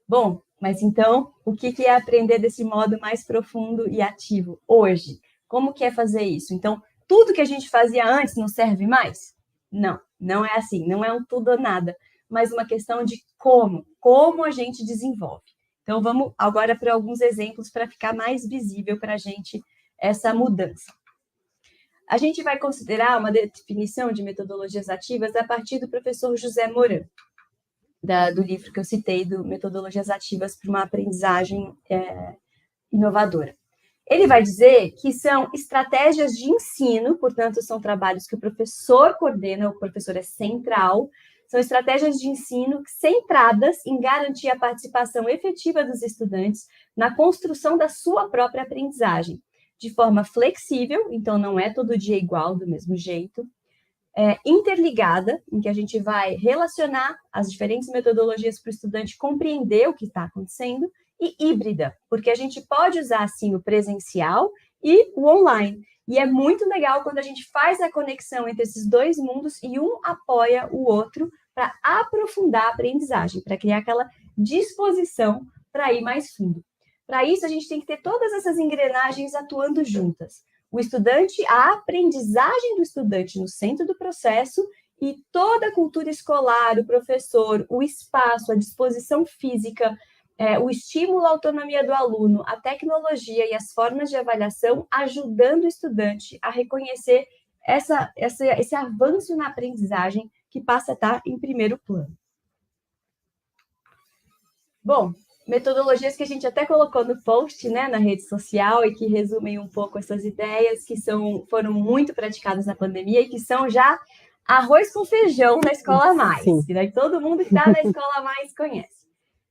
Bom, mas então, o que é aprender desse modo mais profundo e ativo hoje? Como que é fazer isso? Então, tudo que a gente fazia antes não serve mais? Não, não é assim, não é um tudo ou nada, mas uma questão de como a gente desenvolve. Então, vamos agora para alguns exemplos para ficar mais visível para a gente essa mudança. A gente vai considerar uma definição de metodologias ativas a partir do professor José Moran, do livro que eu citei, do Metodologias Ativas para uma Aprendizagem Inovadora. Ele vai dizer que são estratégias de ensino, portanto, são trabalhos que o professor coordena, o professor é central, são estratégias de ensino centradas em garantir a participação efetiva dos estudantes na construção da sua própria aprendizagem, de forma flexível, então não é todo dia igual, do mesmo jeito, interligada, em que a gente vai relacionar as diferentes metodologias para o estudante compreender o que está acontecendo, e híbrida, porque a gente pode usar, assim, o presencial e o online. E é muito legal quando a gente faz a conexão entre esses dois mundos e um apoia o outro para aprofundar a aprendizagem, para criar aquela disposição para ir mais fundo. Para isso, a gente tem que ter todas essas engrenagens atuando juntas. O estudante, a aprendizagem do estudante no centro do processo e toda a cultura escolar, o professor, o espaço, a disposição física, o estímulo à autonomia do aluno, a tecnologia e as formas de avaliação ajudando o estudante a reconhecer esse avanço na aprendizagem que passa a estar em primeiro plano. Bom, metodologias que a gente até colocou no post, né, na rede social e que resumem um pouco essas ideias que foram muito praticadas na pandemia e que são já arroz com feijão na Escola Mais, que todo mundo que está na Escola Mais conhece.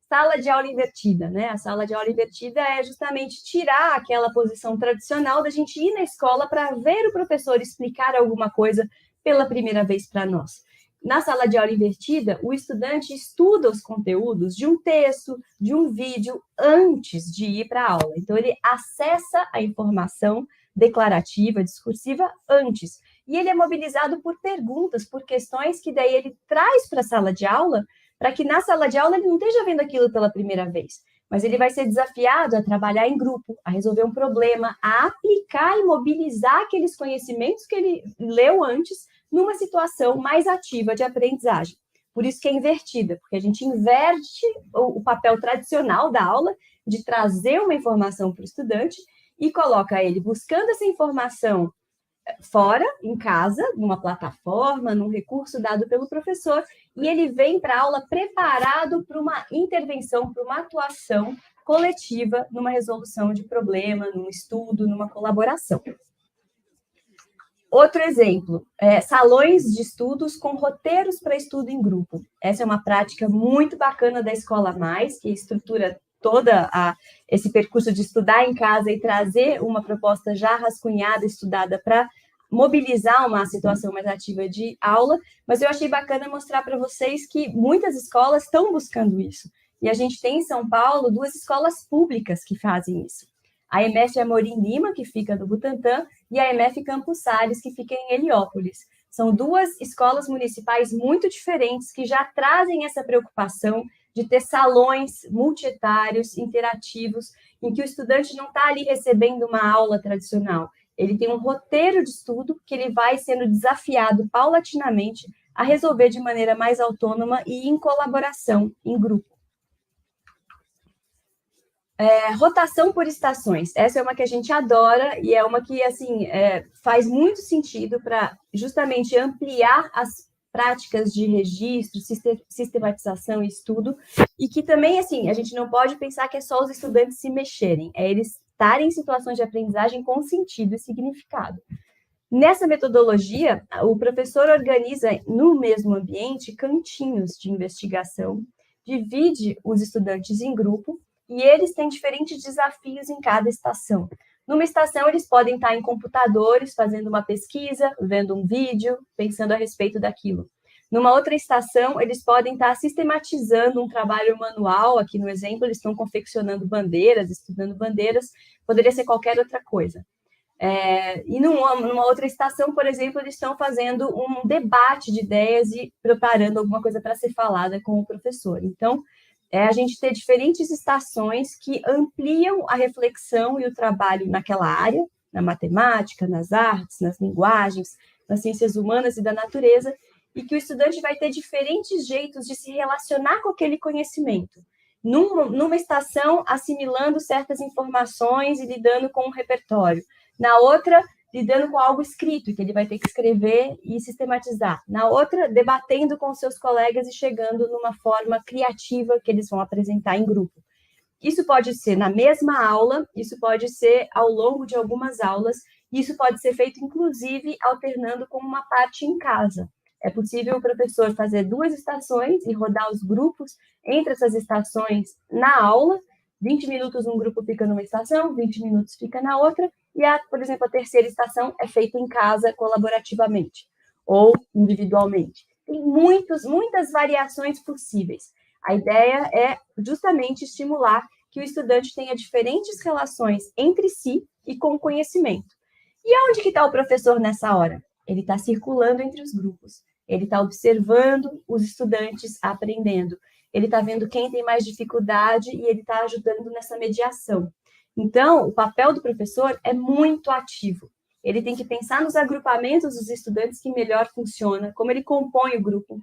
Sala de aula invertida, né? A sala de aula invertida é justamente tirar aquela posição tradicional da gente ir na escola para ver o professor explicar alguma coisa pela primeira vez para nós. Na sala de aula invertida, o estudante estuda os conteúdos de um texto, de um vídeo, antes de ir para a aula. Então, ele acessa a informação declarativa, discursiva, antes. E ele é mobilizado por perguntas, por questões que daí ele traz para a sala de aula, para que na sala de aula ele não esteja vendo aquilo pela primeira vez, mas ele vai ser desafiado a trabalhar em grupo, a resolver um problema, a aplicar e mobilizar aqueles conhecimentos que ele leu antes numa situação mais ativa de aprendizagem. Por isso que é invertida, porque a gente inverte o papel tradicional da aula de trazer uma informação para o estudante e coloca ele buscando essa informação fora, em casa, numa plataforma, num recurso dado pelo professor, e ele vem para a aula preparado para uma intervenção, para uma atuação coletiva, numa resolução de problema, num estudo, numa colaboração. Outro exemplo, salões de estudos com roteiros para estudo em grupo. Essa é uma prática muito bacana da Escola Mais, que estrutura esse percurso de estudar em casa e trazer uma proposta já rascunhada, estudada, para mobilizar uma situação mais ativa de aula, mas eu achei bacana mostrar para vocês que muitas escolas estão buscando isso. E a gente tem em São Paulo 2 escolas públicas que fazem isso. A EMF Amorim Lima, que fica no Butantã, e a EMF Campos Sales, que fica em Heliópolis. São 2 escolas municipais muito diferentes que já trazem essa preocupação de ter salões multietários, interativos, em que o estudante não está ali recebendo uma aula tradicional. Ele tem um roteiro de estudo que ele vai sendo desafiado paulatinamente a resolver de maneira mais autônoma e em colaboração, em grupo. Rotação por estações. Essa é uma que a gente adora e é uma que assim, faz muito sentido para justamente ampliar as práticas de registro, sistematização e estudo, e que também, assim, a gente não pode pensar que é só os estudantes se mexerem, é eles estarem em situações de aprendizagem com sentido e significado. Nessa metodologia, o professor organiza no mesmo ambiente cantinhos de investigação, divide os estudantes em grupo e eles têm diferentes desafios em cada estação. Numa estação, eles podem estar em computadores, fazendo uma pesquisa, vendo um vídeo, pensando a respeito daquilo. Numa outra estação, eles podem estar sistematizando um trabalho manual. Aqui no exemplo, eles estão confeccionando bandeiras, estudando bandeiras, poderia ser qualquer outra coisa. E numa outra estação, por exemplo, eles estão fazendo um debate de ideias e preparando alguma coisa para ser falada com o professor. Então, é a gente ter diferentes estações que ampliam a reflexão e o trabalho naquela área, na matemática, nas artes, nas linguagens, nas ciências humanas e da natureza, e que o estudante vai ter diferentes jeitos de se relacionar com aquele conhecimento. Numa estação, assimilando certas informações e lidando com um repertório. Na outra, lidando com algo escrito, que ele vai ter que escrever e sistematizar. Na outra, debatendo com seus colegas e chegando numa forma criativa que eles vão apresentar em grupo. Isso pode ser na mesma aula, isso pode ser ao longo de algumas aulas, isso pode ser feito, inclusive, alternando com uma parte em casa. É possível o professor fazer 2 estações e rodar os grupos entre essas estações na aula, 20 minutos um grupo fica numa estação, 20 minutos fica na outra, e, por exemplo, a terceira estação é feita em casa colaborativamente ou individualmente. Tem muitas variações possíveis. A ideia é justamente estimular que o estudante tenha diferentes relações entre si e com o conhecimento. E onde que está o professor nessa hora? Ele está circulando entre os grupos. Ele está observando os estudantes aprendendo. Ele está vendo quem tem mais dificuldade e ele está ajudando nessa mediação. Então, o papel do professor é muito ativo. Ele tem que pensar nos agrupamentos dos estudantes que melhor funciona, como ele compõe o grupo,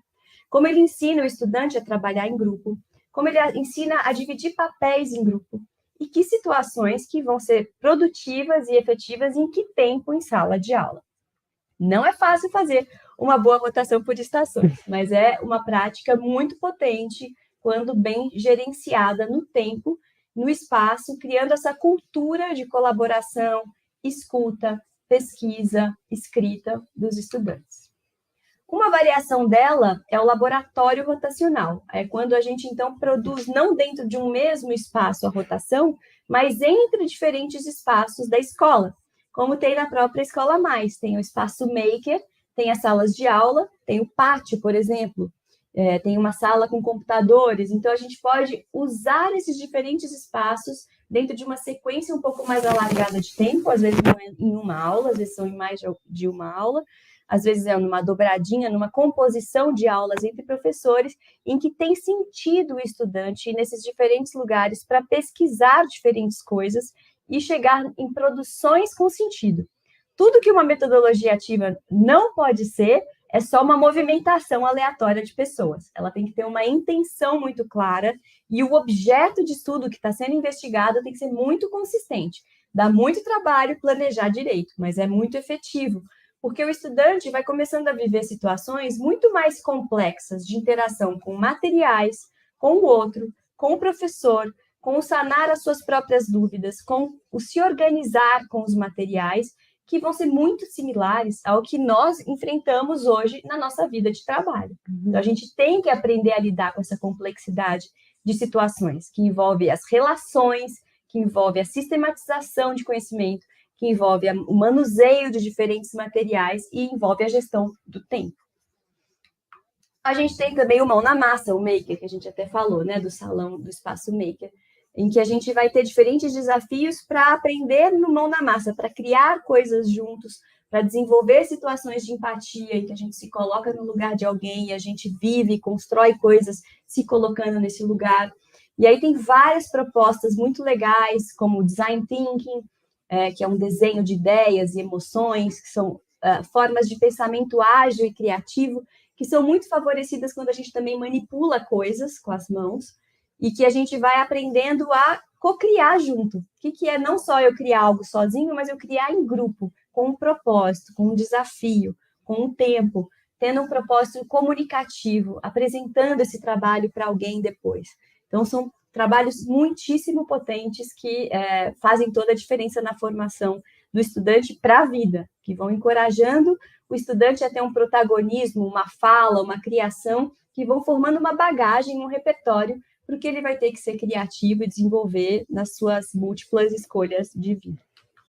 como ele ensina o estudante a trabalhar em grupo, como ele ensina a dividir papéis em grupo, e que situações que vão ser produtivas e efetivas em que tempo em sala de aula. Não é fácil fazer uma boa rotação por estações, mas é uma prática muito potente quando bem gerenciada no tempo, no espaço, criando essa cultura de colaboração, escuta, pesquisa, escrita dos estudantes. Uma variação dela é o laboratório rotacional. É quando a gente, então, produz não dentro de um mesmo espaço a rotação, mas entre diferentes espaços da escola, como tem na própria Escola Mais. Tem o espaço maker, tem as salas de aula, tem o pátio, por exemplo, tem uma sala com computadores. Então, a gente pode usar esses diferentes espaços dentro de uma sequência um pouco mais alargada de tempo, às vezes não é em uma aula, às vezes são em mais de uma aula, às vezes é numa dobradinha, numa composição de aulas entre professores, em que tem sentido o estudante ir nesses diferentes lugares para pesquisar diferentes coisas e chegar em produções com sentido. Tudo que uma metodologia ativa não pode ser é só uma movimentação aleatória de pessoas. Ela tem que ter uma intenção muito clara e o objeto de estudo que está sendo investigado tem que ser muito consistente. Dá muito trabalho planejar direito, mas é muito efetivo, porque o estudante vai começando a viver situações muito mais complexas de interação com materiais, com o outro, com o professor, com o sanar as suas próprias dúvidas, com o se organizar com os materiais, que vão ser muito similares ao que nós enfrentamos hoje na nossa vida de trabalho. Então, a gente tem que aprender a lidar com essa complexidade de situações, que envolve as relações, que envolve a sistematização de conhecimento, que envolve o manuseio de diferentes materiais e envolve a gestão do tempo. A gente tem também o mão na massa, o maker, que a gente até falou, né, do salão, do espaço maker, em que a gente vai ter diferentes desafios para aprender no mão na massa, para criar coisas juntos, para desenvolver situações de empatia, em que a gente se coloca no lugar de alguém e a gente vive, constrói coisas se colocando nesse lugar. E aí tem várias propostas muito legais, como o design thinking, que é um desenho de ideias e emoções, que são formas de pensamento ágil e criativo, que são muito favorecidas quando a gente também manipula coisas com as mãos, e que a gente vai aprendendo a co-criar junto. O que é não só eu criar algo sozinho, mas eu criar em grupo, com um propósito, com um desafio, com um tempo, tendo um propósito comunicativo, apresentando esse trabalho para alguém depois. Então, são trabalhos muitíssimo potentes que fazem toda a diferença na formação do estudante para a vida, que vão encorajando o estudante a ter um protagonismo, uma fala, uma criação, que vão formando uma bagagem, um repertório, porque ele vai ter que ser criativo e desenvolver nas suas múltiplas escolhas de vida.